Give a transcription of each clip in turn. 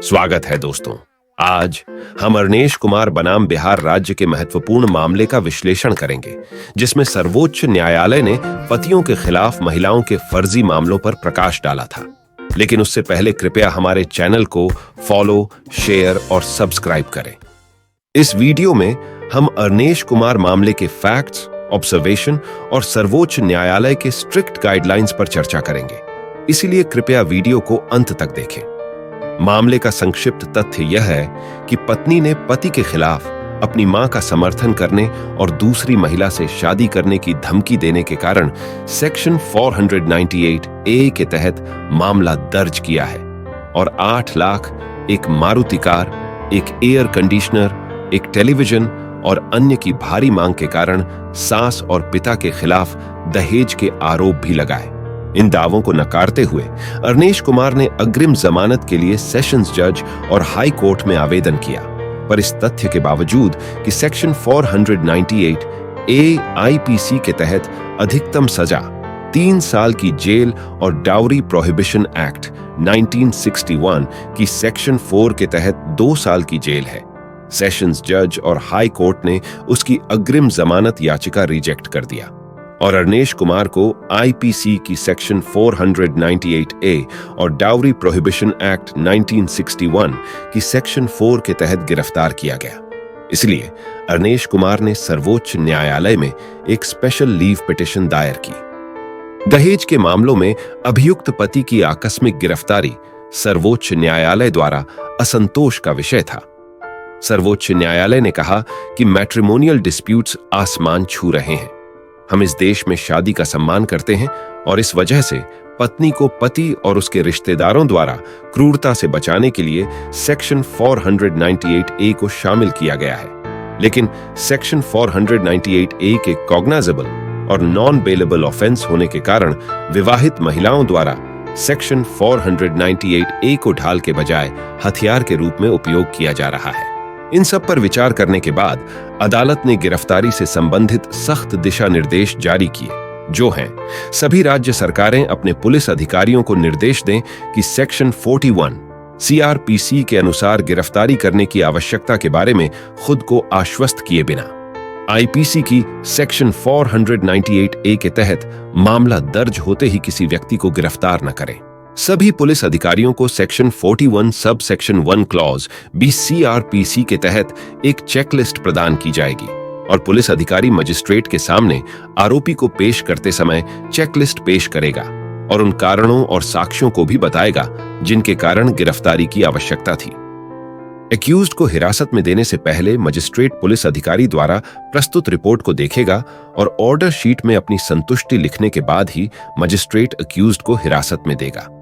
स्वागत है दोस्तों। आज हम अरनेश कुमार बनाम बिहार राज्य के महत्वपूर्ण मामले का विश्लेषण करेंगे, जिसमें सर्वोच्च न्यायालय ने पतियों के खिलाफ महिलाओं के फर्जी मामलों पर प्रकाश डाला था। लेकिन उससे पहले कृपया हमारे चैनल को फॉलो, शेयर और सब्सक्राइब करें। इस वीडियो में हम अरनेश कुमार मामले के फैक्ट्स, ऑब्जर्वेशन और सर्वोच्च न्यायालय के स्ट्रिक्ट गाइडलाइंस पर चर्चा करेंगे, इसलिए कृपया वीडियो को अंत तक देखें। मामले का संक्षिप्त तथ्य यह है कि पत्नी ने पति के खिलाफ अपनी मां का समर्थन करने और दूसरी महिला से शादी करने की धमकी देने के कारण सेक्शन 498A के तहत मामला दर्ज किया है और 8 लाख, एक मारुति कार, एक एयर कंडीशनर, एक टेलीविजन और अन्य की भारी मांग के कारण सास और पिता के खिलाफ दहेज के आरोप भी लगाए। इन दावों को नकारते हुए अरनेश कुमार ने अग्रिम जमानत के लिए सेशंस जज और हाई कोर्ट में आवेदन किया, पर इस तथ्य के बावजूद कि सेक्शन 498A IPC के तहत अधिकतम सजा 3 साल की जेल और डाउरी प्रोहिबिशन एक्ट 1961 की सेक्शन 4 के तहत 2 साल की जेल है, सेशंस जज और हाई कोर्ट ने उसकी अग्रिम जमानत याचिका रिजेक्ट कर दिया और अरनेश कुमार को IPC की सेक्शन 498A और डाउरी प्रोहिबिशन एक्ट 1961 की सेक्शन 4 के तहत गिरफ्तार किया गया। इसलिए अरनेश कुमार ने सर्वोच्च न्यायालय में एक स्पेशल लीव पिटिशन दायर की। दहेज के मामलों में अभियुक्त पति की आकस्मिक गिरफ्तारी सर्वोच्च न्यायालय द्वारा असंतोष का विषय था। सर्वोच्च न्यायालय ने कहा कि मैट्रिमोनियल डिस्प्यूट्स आसमान छू रहे हैं। हम इस देश में शादी का सम्मान करते हैं और इस वजह से पत्नी को पति और उसके रिश्तेदारों द्वारा क्रूरता से बचाने के लिए सेक्शन 498A को शामिल किया गया है। लेकिन सेक्शन 498A के कॉग्नाइजेबल और नॉन बेलेबल ऑफेंस होने के कारण विवाहित महिलाओं द्वारा सेक्शन 498A को ढाल के बजाय हथियार के रूप में उपयोग किया जा रहा है। इन सब पर विचार करने के बाद अदालत ने गिरफ्तारी से संबंधित सख्त दिशा निर्देश जारी किए, जो हैं सभी राज्य सरकारें अपने पुलिस अधिकारियों को निर्देश दें कि सेक्शन 41 CRPC के अनुसार गिरफ्तारी करने की आवश्यकता के बारे में खुद को आश्वस्त किए बिना IPC की सेक्शन 498A के तहत मामला दर्ज होते ही किसी व्यक्ति को गिरफ्तार न करें। सभी पुलिस अधिकारियों को section 41 sub section 1 clause CRPC के तहत एक चेकलिस्ट प्रदान की जाएगी और पुलिस अधिकारी मजिस्ट्रेट के सामने आरोपी को पेश करते समय चेकलिस्ट पेश करेगा और उन कारणों और साक्ष्यों को भी बताएगा जिनके कारण गिरफ्तारी की आवश्यकता थी। एक्यूज्ड को हिरासत में देने से पहले मजिस्ट्रेट पुलिस अधिकारी द्वारा प्रस्तुत रिपोर्ट को देखेगा और ऑर्डर शीट में अपनी संतुष्टि लिखने के बाद ही मजिस्ट्रेट एक्यूज्ड को हिरासत में देगा।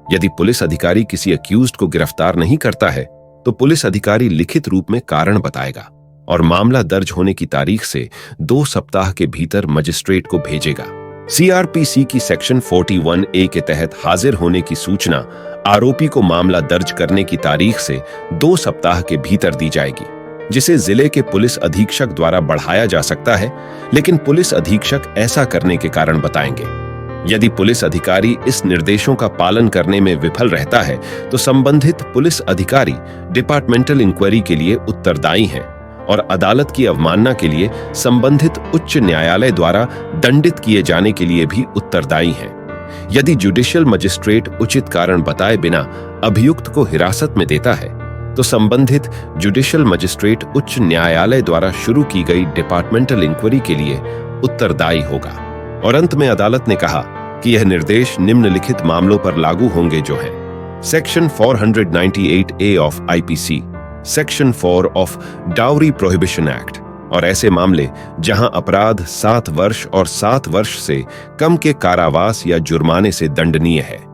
यदि पुलिस अधिकारी किसी एक्यूज्ड को गिरफ्तार नहीं करता है तो पुलिस अधिकारी लिखित रूप में कारण बताएगा और मामला दर्ज होने की तारीख से 2 सप्ताह के भीतर मजिस्ट्रेट को भेजेगा। CRPC की सेक्शन 41A के तहत हाजिर होने की सूचना आरोपी को मामला दर्ज करने की तारीख से 2 सप्ताह के भीतर दी जाएगी, जिसे जिले के पुलिस अधीक्षक द्वारा बढ़ाया जा सकता है, लेकिन पुलिस अधीक्षक ऐसा करने के कारण बताएंगे। यदि पुलिस अधिकारी इस निर्देशों का पालन करने में विफल रहता है तो संबंधित पुलिस अधिकारी डिपार्टमेंटल इंक्वायरी के लिए उत्तरदायी हैं और अदालत की अवमानना के लिए संबंधित उच्च न्यायालय द्वारा दंडित किए जाने के लिए भी उत्तरदायी हैं। यदि जुडिशियल मजिस्ट्रेट उचित कारण बताए बिना अभियुक्त को हिरासत में देता है तो संबंधित जुडिशियल मजिस्ट्रेट उच्च न्यायालय द्वारा शुरू की गई डिपार्टमेंटल इंक्वायरी के लिए उत्तरदायी होगा। और अंत में अदालत ने कहा कि यह निर्देश निम्नलिखित मामलों पर लागू होंगे, जो हैं section 498A of IPC, section 4 of dowry prohibition act और ऐसे मामले जहां अपराध 7 वर्ष और 7 वर्ष से कम के कारावास या जुर्माने से दंडनीय है।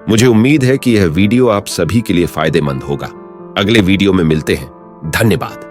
मुझे उम्मीद है कि यह वीडियो आप सभी के लिए फायदेमंद होगा। अगले वीडियो में मिलते हैं। धन्यवाद।